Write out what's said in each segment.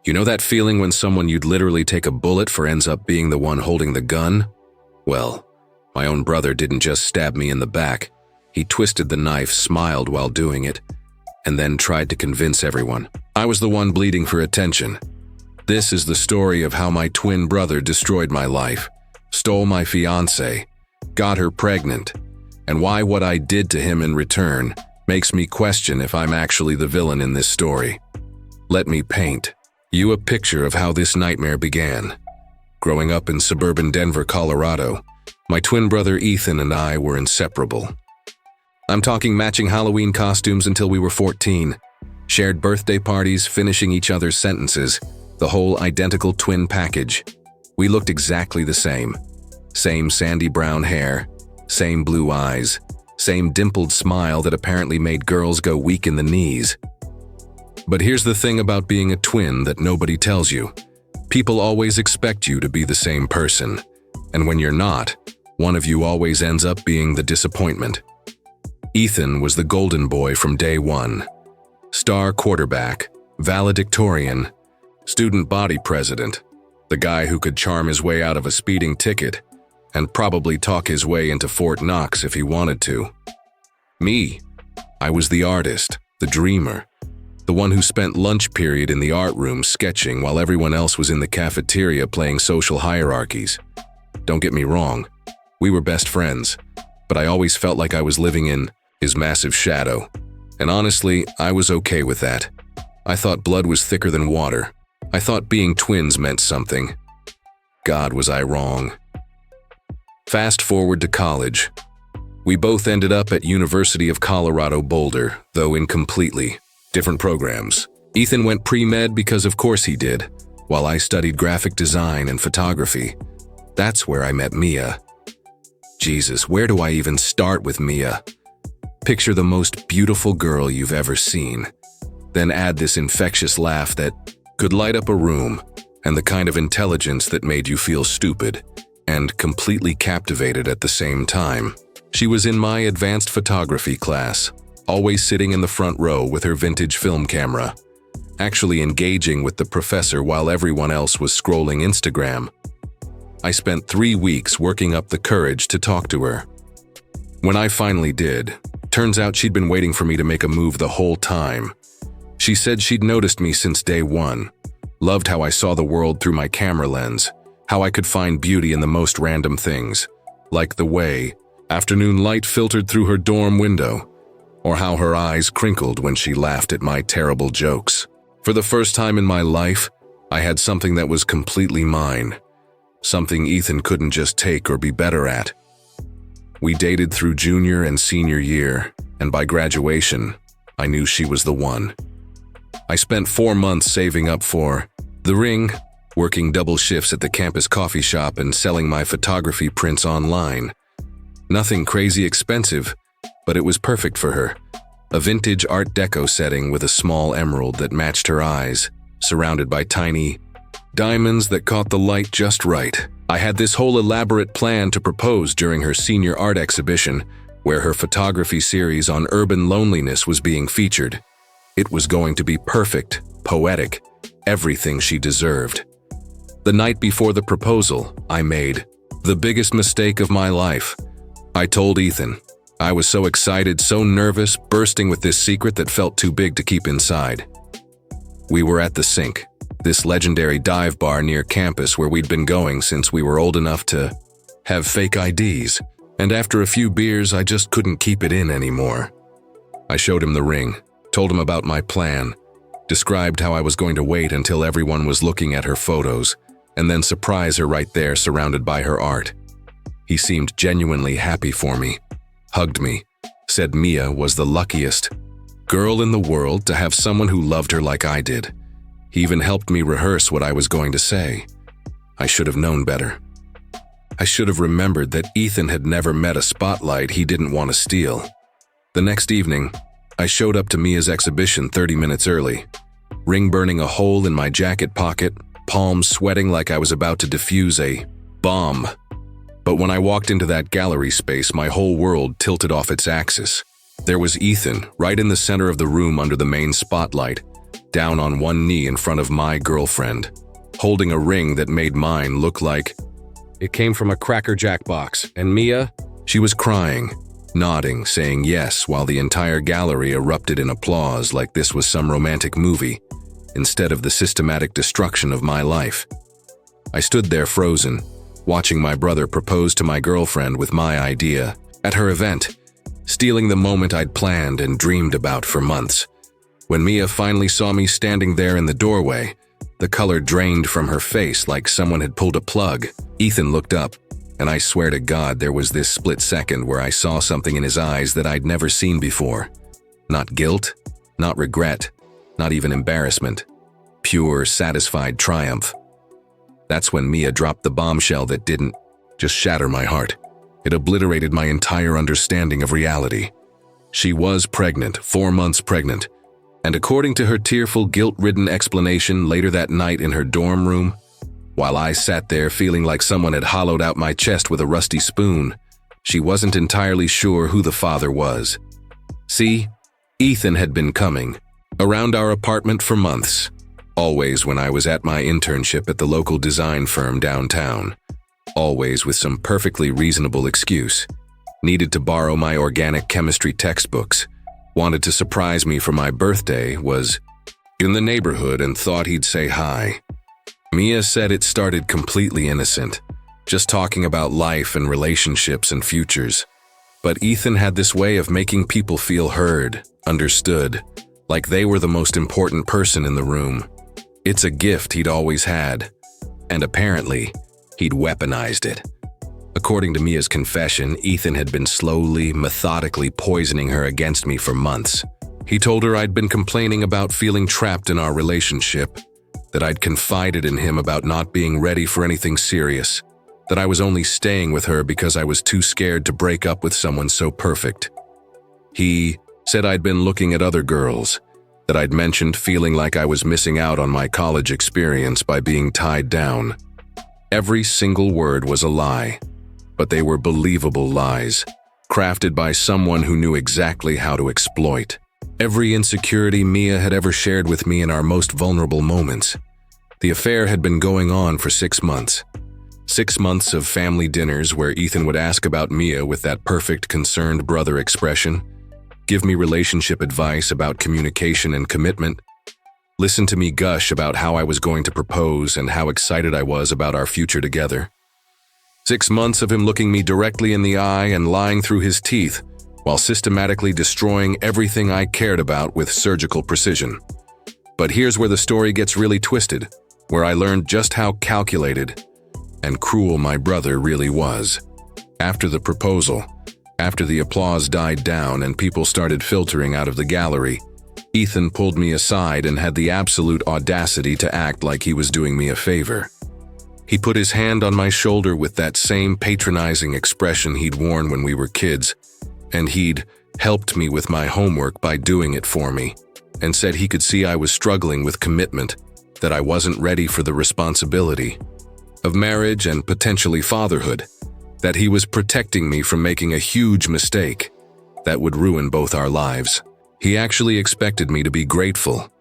You know that feeling when someone you'd literally take a bullet for ends up being the one holding the gun? Well, my own brother didn't just stab me in the back. He twisted the knife, smiled while doing it, and then tried to convince everyone I was the one bleeding for attention. This is the story of how my twin brother destroyed my life, stole my fiancée, got her pregnant, and why what I did to him in return makes me question if I'm actually the villain in this story. Let me paint you a picture of how this nightmare began. Growing up in suburban Denver, Colorado, my twin brother Ethan and I were inseparable. I'm talking matching Halloween costumes until we were 14, shared birthday parties, finishing each other's sentences, the whole identical twin package. We looked exactly the same. Same sandy brown hair, same blue eyes, same dimpled smile that apparently made girls go weak in the knees. But here's the thing about being a twin that nobody tells you. People always expect you to be the same person, and when you're not, one of you always ends up being the disappointment. Ethan was the golden boy from day one. Star quarterback, valedictorian, student body president, the guy who could charm his way out of a speeding ticket and probably talk his way into Fort Knox if he wanted to. Me, I was the artist, the dreamer, the one who spent lunch period in the art room sketching while everyone else was in the cafeteria playing social hierarchies. Don't get me wrong, we were best friends, but I always felt like I was living in his massive shadow. And honestly, I was okay with that. I thought blood was thicker than water. I thought being twins meant something. God, was I wrong. Fast forward to college. We both ended up at University of Colorado Boulder, though in completely different programs. Ethan went pre-med because of course he did, while I studied graphic design and photography. That's where I met Mia. Jesus, where do I even start with Mia? Picture the most beautiful girl you've ever seen. Then add this infectious laugh that could light up a room, and the kind of intelligence that made you feel stupid and completely captivated at the same time. She was in my advanced photography class, always sitting in the front row with her vintage film camera, actually engaging with the professor while everyone else was scrolling Instagram. I spent 3 weeks working up the courage to talk to her. When I finally did, turns out she'd been waiting for me to make a move the whole time. She said she'd noticed me since day one, loved how I saw the world through my camera lens, how I could find beauty in the most random things, like the way afternoon light filtered through her dorm window, or how her eyes crinkled when she laughed at my terrible jokes. For the first time in my life, I had something that was completely mine, something Ethan couldn't just take or be better at. We dated through junior and senior year, and by graduation, I knew she was the one. I spent 4 months saving up for the ring, working double shifts at the campus coffee shop and selling my photography prints online. Nothing crazy expensive, but it was perfect for her. A vintage Art Deco setting with a small emerald that matched her eyes, surrounded by tiny diamonds that caught the light just right. I had this whole elaborate plan to propose during her senior art exhibition, where her photography series on urban loneliness was being featured. It was going to be perfect, poetic, everything she deserved. The night before the proposal, I made the biggest mistake of my life. I told Ethan. I was so excited, so nervous, bursting with this secret that felt too big to keep inside. We were at the Sink, this legendary dive bar near campus where we'd been going since we were old enough to have fake IDs, and after a few beers I just couldn't keep it in anymore. I showed him the ring, told him about my plan, described how I was going to wait until everyone was looking at her photos, and then surprise her right there surrounded by her art. He seemed genuinely happy for me, hugged me, said Mia was the luckiest girl in the world to have someone who loved her like I did. He even helped me rehearse what I was going to say. I should have known better. I should have remembered that Ethan had never met a spotlight he didn't want to steal. The next evening, I showed up to Mia's exhibition 30 minutes early, ring burning a hole in my jacket pocket, palms sweating like I was about to defuse a bomb. But when I walked into that gallery space, my whole world tilted off its axis. There was Ethan, right in the center of the room under the main spotlight, down on one knee in front of my girlfriend, holding a ring that made mine look like it came from a Cracker Jack box. And Mia, she was crying, nodding, saying yes, while the entire gallery erupted in applause like this was some romantic movie, instead of the systematic destruction of my life. I stood there frozen, watching my brother propose to my girlfriend with my idea at her event, stealing the moment I'd planned and dreamed about for months. When Mia finally saw me standing there in the doorway, the color drained from her face like someone had pulled a plug. Ethan looked up, and I swear to God there was this split second where I saw something in his eyes that I'd never seen before. Not guilt, not regret, not even embarrassment. Pure, satisfied triumph. That's when Mia dropped the bombshell that didn't just shatter my heart. It obliterated my entire understanding of reality. She was pregnant, 4 months pregnant, and according to her tearful, guilt-ridden explanation later that night in her dorm room, while I sat there feeling like someone had hollowed out my chest with a rusty spoon, she wasn't entirely sure who the father was. See, Ethan had been coming around our apartment for months, always when I was at my internship at the local design firm downtown, always with some perfectly reasonable excuse. Needed to borrow my organic chemistry textbooks, wanted to surprise me for my birthday, was in the neighborhood and thought he'd say hi. Mia said it started completely innocent, just talking about life and relationships and futures. But Ethan had this way of making people feel heard, understood, like they were the most important person in the room. It's a gift he'd always had, and apparently, he'd weaponized it. According to Mia's confession, Ethan had been slowly, methodically poisoning her against me for months. He told her I'd been complaining about feeling trapped in our relationship, that I'd confided in him about not being ready for anything serious, that I was only staying with her because I was too scared to break up with someone so perfect. He said I'd been looking at other girls, that I'd mentioned feeling like I was missing out on my college experience by being tied down. Every single word was a lie, but they were believable lies, crafted by someone who knew exactly how to exploit every insecurity Mia had ever shared with me in our most vulnerable moments. The affair had been going on for 6 months. 6 months of family dinners where Ethan would ask about Mia with that perfect concerned brother expression, give me relationship advice about communication and commitment, listen to me gush about how I was going to propose and how excited I was about our future together. 6 months of him looking me directly in the eye and lying through his teeth while systematically destroying everything I cared about with surgical precision. But here's where the story gets really twisted, where I learned just how calculated and cruel my brother really was. After the proposal, after the applause died down and people started filtering out of the gallery, Ethan pulled me aside and had the absolute audacity to act like he was doing me a favor. He put his hand on my shoulder with that same patronizing expression he'd worn when we were kids, and he'd helped me with my homework by doing it for me, and said he could see I was struggling with commitment, that I wasn't ready for the responsibility of marriage and potentially fatherhood, that he was protecting me from making a huge mistake that would ruin both our lives. He actually expected me to be grateful.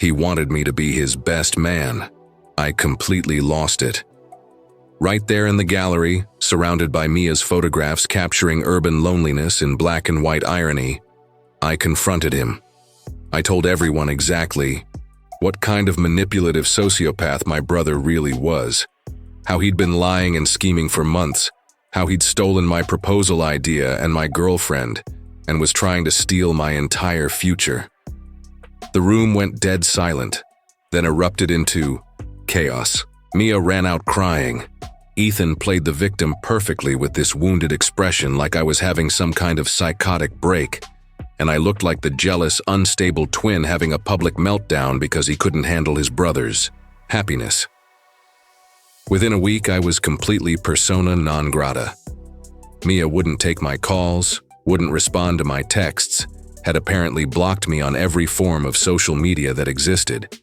He wanted me to be his best man. I completely lost it. Right there in the gallery, surrounded by Mia's photographs capturing urban loneliness in black and white irony, I confronted him. I told everyone exactly what kind of manipulative sociopath my brother really was, how he'd been lying and scheming for months, how he'd stolen my proposal idea and my girlfriend, and was trying to steal my entire future. The room went dead silent, then erupted into chaos. Mia ran out crying. Ethan played the victim perfectly with this wounded expression like I was having some kind of psychotic break, and I looked like the jealous, unstable twin having a public meltdown because he couldn't handle his brother's happiness. Within a week, I was completely persona non grata. Mia wouldn't take my calls, wouldn't respond to my texts, had apparently blocked me on every form of social media that existed.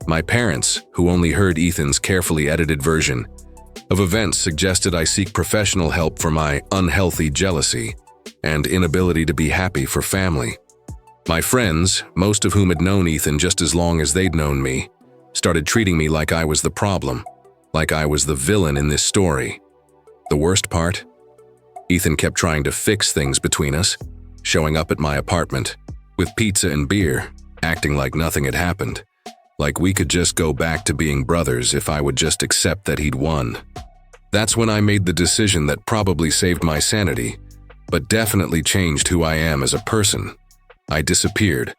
My parents, who only heard Ethan's carefully edited version of events, suggested I seek professional help for my unhealthy jealousy and inability to be happy for family. My friends, most of whom had known Ethan just as long as they'd known me, started treating me like I was the problem, like I was the villain in this story. The worst part? Ethan kept trying to fix things between us, showing up at my apartment with pizza and beer, acting like nothing had happened, like we could just go back to being brothers if I would just accept that he'd won. That's when I made the decision that probably saved my sanity, but definitely changed who I am as a person. I disappeared.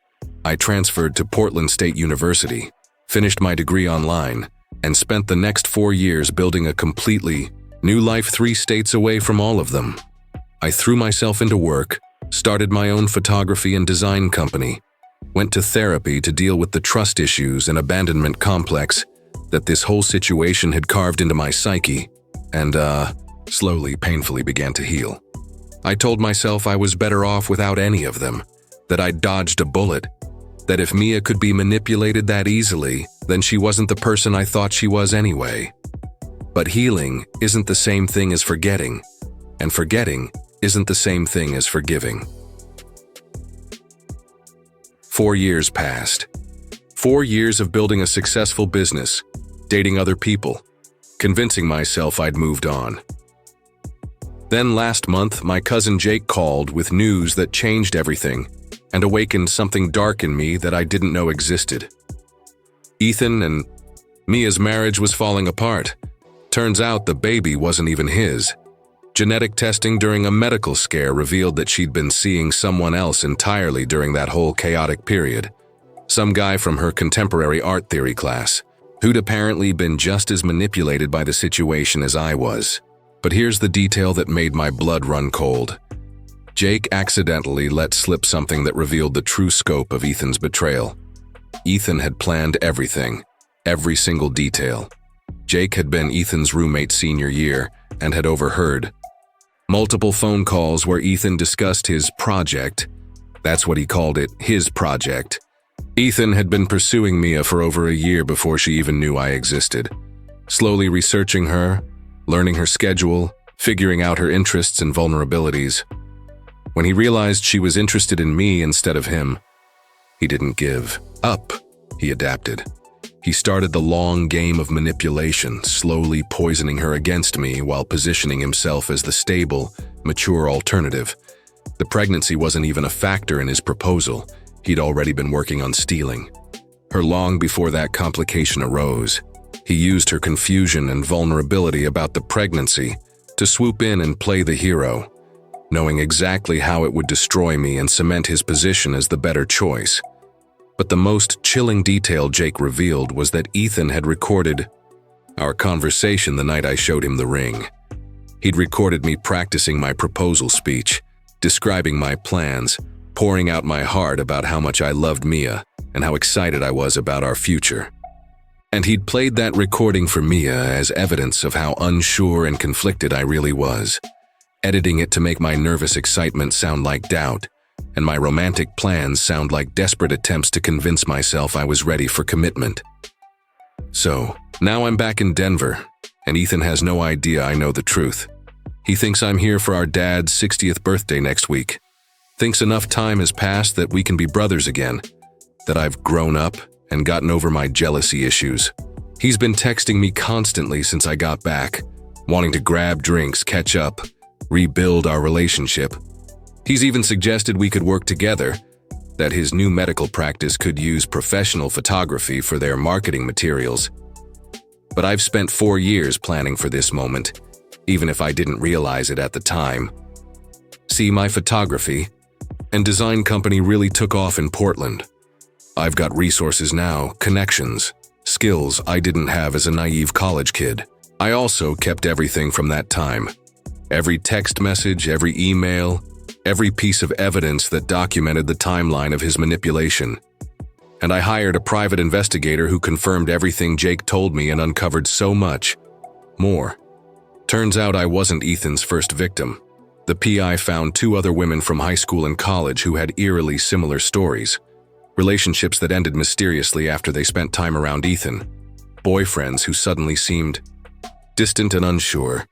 I transferred to Portland State University, finished my degree online, and spent the next 4 years building a completely new life 3 states away from all of them. I threw myself into work, started my own photography and design company, went to therapy to deal with the trust issues and abandonment complex that this whole situation had carved into my psyche, and slowly, painfully began to heal. I told myself I was better off without any of them, that I'd dodged a bullet, that if Mia could be manipulated that easily, then she wasn't the person I thought she was anyway. But healing isn't the same thing as forgetting, and forgetting isn't the same thing as forgiving. 4 years passed. 4 years of building a successful business, dating other people, convincing myself I'd moved on. Then last month, my cousin Jake called with news that changed everything and awakened something dark in me that I didn't know existed. Ethan and Mia's marriage was falling apart. Turns out the baby wasn't even his. Genetic testing during a medical scare revealed that she'd been seeing someone else entirely during that whole chaotic period. Some guy from her contemporary art theory class, who'd apparently been just as manipulated by the situation as I was. But here's the detail that made my blood run cold. Jake accidentally let slip something that revealed the true scope of Ethan's betrayal. Ethan had planned everything, every single detail. Jake had been Ethan's roommate senior year and had overheard multiple phone calls where Ethan discussed his project. That's what he called it, his project. Ethan had been pursuing Mia for over a year before she even knew I existed, slowly researching her, learning her schedule, figuring out her interests and vulnerabilities. When he realized she was interested in me instead of him, he didn't give up. He adapted. He started the long game of manipulation, slowly poisoning her against me while positioning himself as the stable, mature alternative. The pregnancy wasn't even a factor in his proposal. He'd already been working on stealing her long before that complication arose. He used her confusion and vulnerability about the pregnancy to swoop in and play the hero, knowing exactly how it would destroy me and cement his position as the better choice. But the most chilling detail Jake revealed was that Ethan had recorded our conversation the night I showed him the ring. He'd recorded me practicing my proposal speech, describing my plans, pouring out my heart about how much I loved Mia and how excited I was about our future. And he'd played that recording for Mia as evidence of how unsure and conflicted I really was, editing it to make my nervous excitement sound like doubt, and my romantic plans sound like desperate attempts to convince myself I was ready for commitment. So, now I'm back in Denver, and Ethan has no idea I know the truth. He thinks I'm here for our dad's 60th birthday next week. Thinks enough time has passed that we can be brothers again, that I've grown up and gotten over my jealousy issues. He's been texting me constantly since I got back, wanting to grab drinks, catch up, rebuild our relationship. He's even suggested we could work together, that his new medical practice could use professional photography for their marketing materials. But I've spent 4 years planning for this moment, even if I didn't realize it at the time. See, my photography and design company really took off in Portland. I've got resources now, connections, skills I didn't have as a naive college kid. I also kept everything from that time. Every text message, every email, every piece of evidence that documented the timeline of his manipulation. And I hired a private investigator who confirmed everything Jake told me and uncovered so much more. Turns out I wasn't Ethan's first victim. The PI found 2 other women from high school and college who had eerily similar stories. Relationships that ended mysteriously after they spent time around Ethan. Boyfriends who suddenly seemed distant and unsure.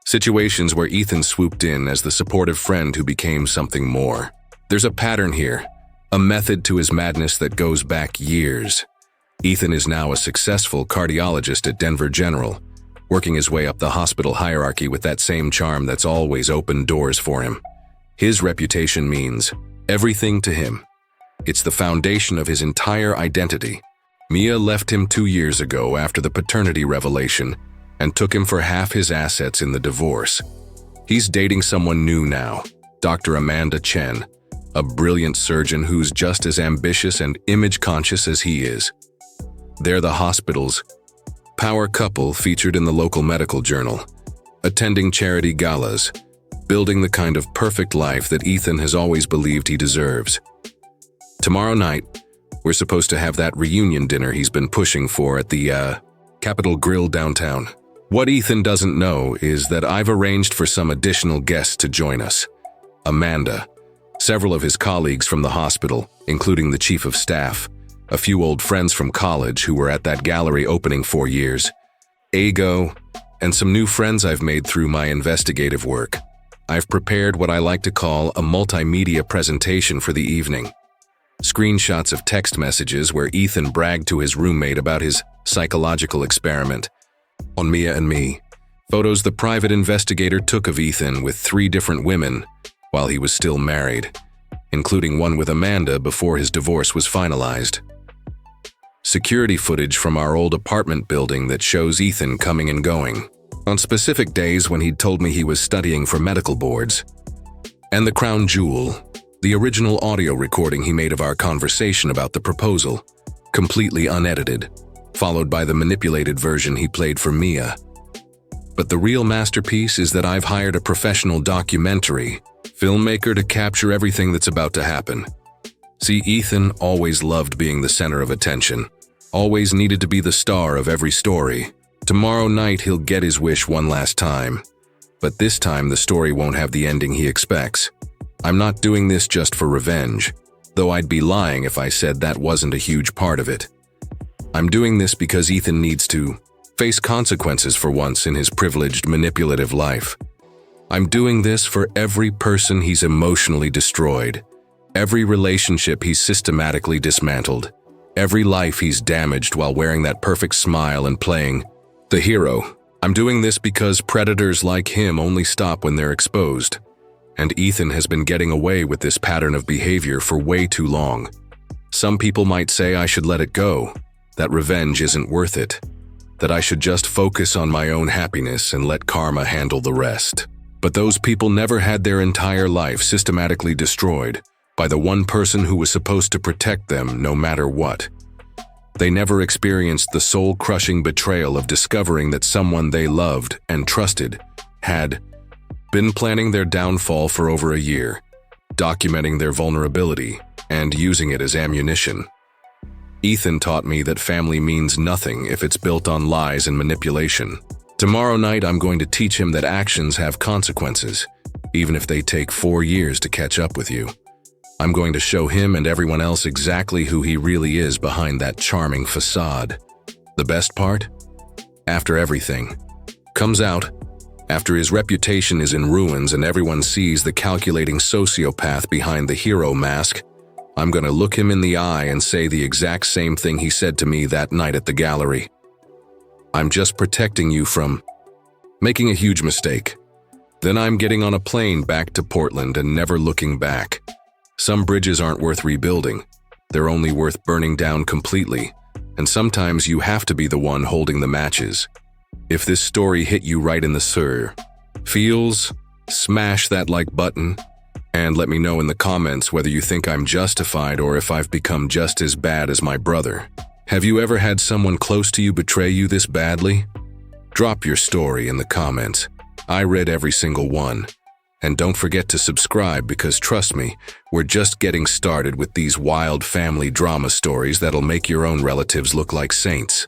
Situations where Ethan swooped in as the supportive friend who became something more. There's a pattern here, A method to his madness that goes back years. Ethan is now a successful cardiologist at Denver General, working his way up the hospital hierarchy with that same charm that's always opened doors for him. His reputation means everything to him. It's the foundation of his entire identity. Mia left him 2 years ago after the paternity revelation and took him for half his assets in the divorce. He's dating someone new now, Dr. Amanda Chen, a brilliant surgeon who's just as ambitious and image-conscious as he is. They're the hospital's power couple featured in the local medical journal, attending charity galas, building the kind of perfect life that Ethan has always believed he deserves. Tomorrow night, we're supposed to have that reunion dinner he's been pushing for at the, Capitol Grill downtown. What Ethan doesn't know is that I've arranged for some additional guests to join us. Amanda, several of his colleagues from the hospital, including the chief of staff, a few old friends from college who were at that gallery opening 4 years, Ago, and some new friends I've made through my investigative work. I've prepared what I like to call a multimedia presentation for the evening. Screenshots of text messages where Ethan bragged to his roommate about his psychological experiment on Mia and me. Photos the private investigator took of Ethan with 3 different women while he was still married, including one with Amanda before his divorce was finalized. Security footage from our old apartment building that shows Ethan coming and going on specific days when he'd told me he was studying for medical boards. And the crown jewel, the original audio recording he made of our conversation about the proposal, completely unedited, followed by the manipulated version he played for Mia. But the real masterpiece is that I've hired a professional documentary filmmaker to capture everything that's about to happen. See, Ethan always loved being the center of attention, always needed to be the star of every story. Tomorrow night he'll get his wish one last time, but this time the story won't have the ending he expects. I'm not doing this just for revenge, though I'd be lying if I said that wasn't a huge part of it. I'm doing this because Ethan needs to face consequences for once in his privileged, manipulative life. I'm doing this for every person he's emotionally destroyed, every relationship he's systematically dismantled, every life he's damaged while wearing that perfect smile and playing the hero. I'm doing this because predators like him only stop when they're exposed. And Ethan has been getting away with this pattern of behavior for way too long. Some people might say I should let it go, that revenge isn't worth it, that I should just focus on my own happiness and let karma handle the rest. But those people never had their entire life systematically destroyed by the one person who was supposed to protect them no matter what. They never experienced the soul-crushing betrayal of discovering that someone they loved and trusted had been planning their downfall for over a year, documenting their vulnerability and using it as ammunition. Ethan taught me that family means nothing if it's built on lies and manipulation. Tomorrow night I'm going to teach him that actions have consequences, even if they take 4 years to catch up with you. I'm going to show him and everyone else exactly who he really is behind that charming facade. The best part? After everything comes out, after his reputation is in ruins and everyone sees the calculating sociopath behind the hero mask, I'm gonna look him in the eye and say the exact same thing he said to me that night at the gallery. I'm just protecting you from making a huge mistake. Then I'm getting on a plane back to Portland and never looking back. Some bridges aren't worth rebuilding. They're only worth burning down completely. And sometimes you have to be the one holding the matches. If this story hit you right in the feels, smash that like button and let me know in the comments whether you think I'm justified or if I've become just as bad as my brother. Have you ever had someone close to you betray you this badly? Drop your story in the comments. I read every single one. And don't forget to subscribe because trust me, we're just getting started with these wild family drama stories that'll make your own relatives look like saints.